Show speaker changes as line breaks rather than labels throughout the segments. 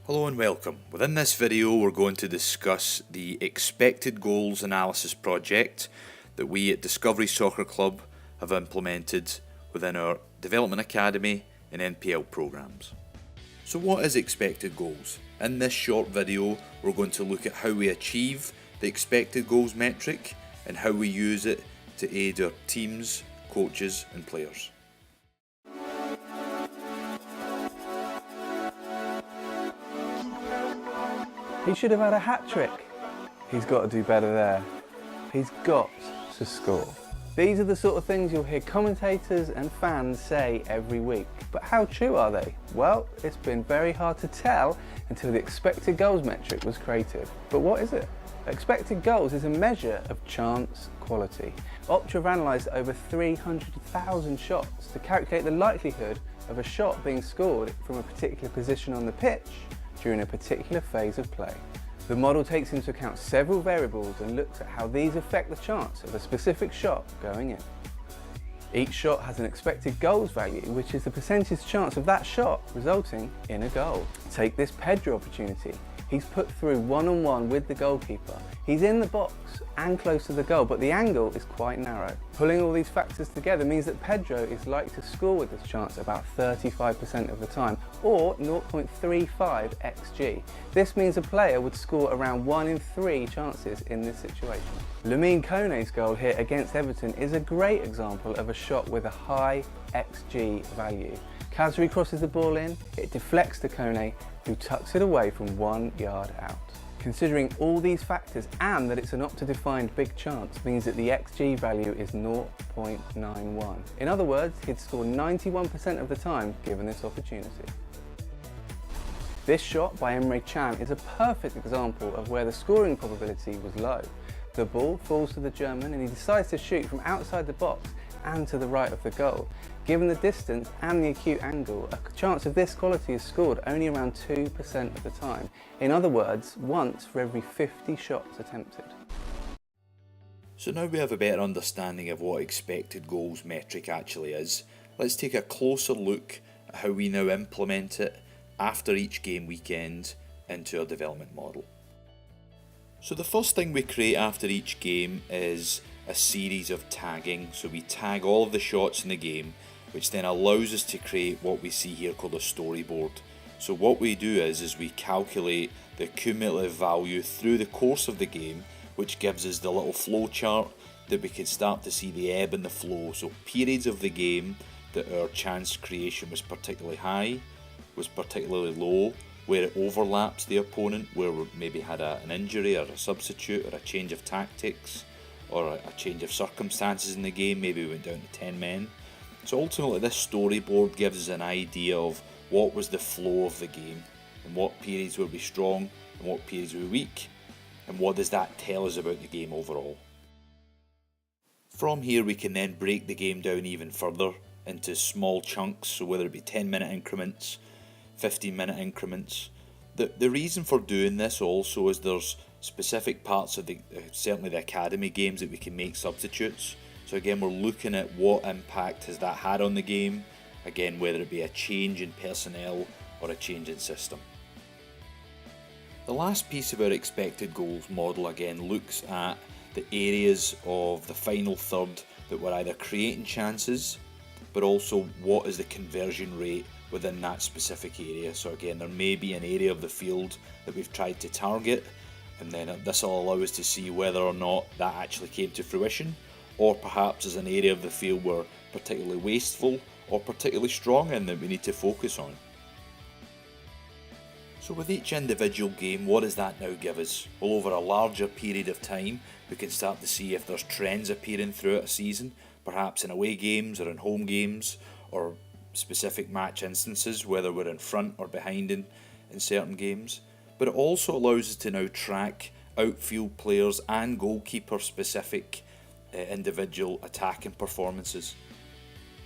Hello and welcome. Within this video we're going to discuss the expected goals analysis project that we at Discovery Soccer Club have implemented within our Development Academy and NPL programs. So what is expected goals? In this short video we're going to look at how we achieve the expected goals metric and how we use it to aid our teams, coaches and players.
He should have had a hat-trick. He's got to do better there. He's got to score. These are the sort of things you'll hear commentators and fans say every week. But how true are they? Well, it's been very hard to tell until the expected goals metric was created. But what is it? Expected goals is a measure of chance quality. Opta have analysed over 300,000 shots to calculate the likelihood of a shot being scored from a particular position on the pitch during a particular phase of play. The model takes into account several variables and looks at how these affect the chance of a specific shot going in. Each shot has an expected goals value, which is the percentage chance of that shot resulting in a goal. Take this Pedro opportunity. He's put through one-on-one with the goalkeeper. He's in the box and close to the goal, but the angle is quite narrow. Pulling all these factors together means that Pedro is likely to score with this chance about 35% of the time, or 0.35 xG. This means a player would score around 1 in 3 chances in this situation. Lamine Kone's goal here against Everton is a great example of a shot with a high xG value. Khazri crosses the ball in, it deflects to Kone, who tucks it away from 1 yard out. Considering all these factors and that it's an Opta-defined big chance means that the XG value is 0.91. In other words, he'd score 91% of the time given this opportunity. This shot by Emre Can is a perfect example of where the scoring probability was low. The ball falls to the German and he decides to shoot from outside the box and to the right of the goal. Given the distance and the acute angle, a chance of this quality is scored only around 2% of the time. In other words, once for every 50 shots attempted.
So now we have a better understanding of what expected goals metric actually is, let's take a closer look at how we now implement it after each game weekend into our development model. So the first thing we create after each game is a series of tagging. So we tag all of the shots in the game, which then allows us to create what we see here called a storyboard. So what we do is we calculate the cumulative value through the course of the game, which gives us the little flow chart that we can start to see the ebb and the flow. So periods of the game that our chance creation was particularly high, was particularly low, where it overlaps the opponent, where we maybe had an injury or a substitute or a change of tactics or a change of circumstances in the game, maybe we went down to 10 men. So ultimately this storyboard gives us an idea of what was the flow of the game and what periods were we strong and what periods were we weak, and what does that tell us about the game overall. From here we can then break the game down even further into small chunks, so whether it be 10-minute increments, 15-minute increments. The reason for doing this also is there's specific parts of certainly the academy games that we can make substitutes. So again, we're looking at what impact has that had on the game, again whether it be a change in personnel or a change in system. The last piece of our expected goals model again looks at the areas of the final third that were either creating chances, but also what is the conversion rate within that specific area. So again, there may be an area of the field that we've tried to target, and then this will allow us to see whether or not that actually came to fruition, or perhaps as an area of the field we're particularly wasteful or particularly strong in that we need to focus on. So with each individual game, what does that now give us? Well, over a larger period of time we can start to see if there's trends appearing throughout a season, perhaps in away games or in home games or specific match instances, whether we're in front or behind in certain games. But it also allows us to now track outfield players and goalkeeper specific individual attacking performances.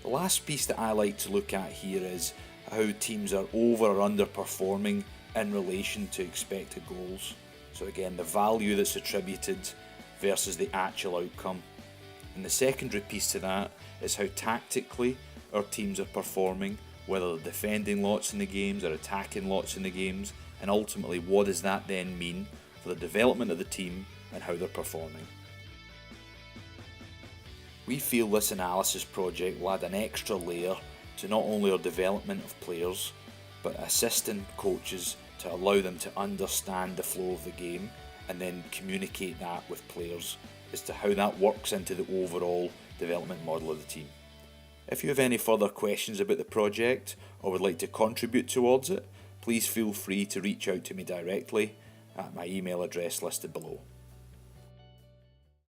The last piece that I like to look at here is how teams are over or underperforming in relation to expected goals. So again, the value that's attributed versus the actual outcome. And the secondary piece to that is how tactically our teams are performing whether they're defending lots in the games or attacking lots in the games, and ultimately what does that then mean for the development of the team and how they're performing. We feel this analysis project will add an extra layer to not only our development of players, but assisting coaches to allow them to understand the flow of the game and then communicate that with players as to how that works into the overall development model of the team. If you have any further questions about the project or would like to contribute towards it, please feel free to reach out to me directly at my email address listed below.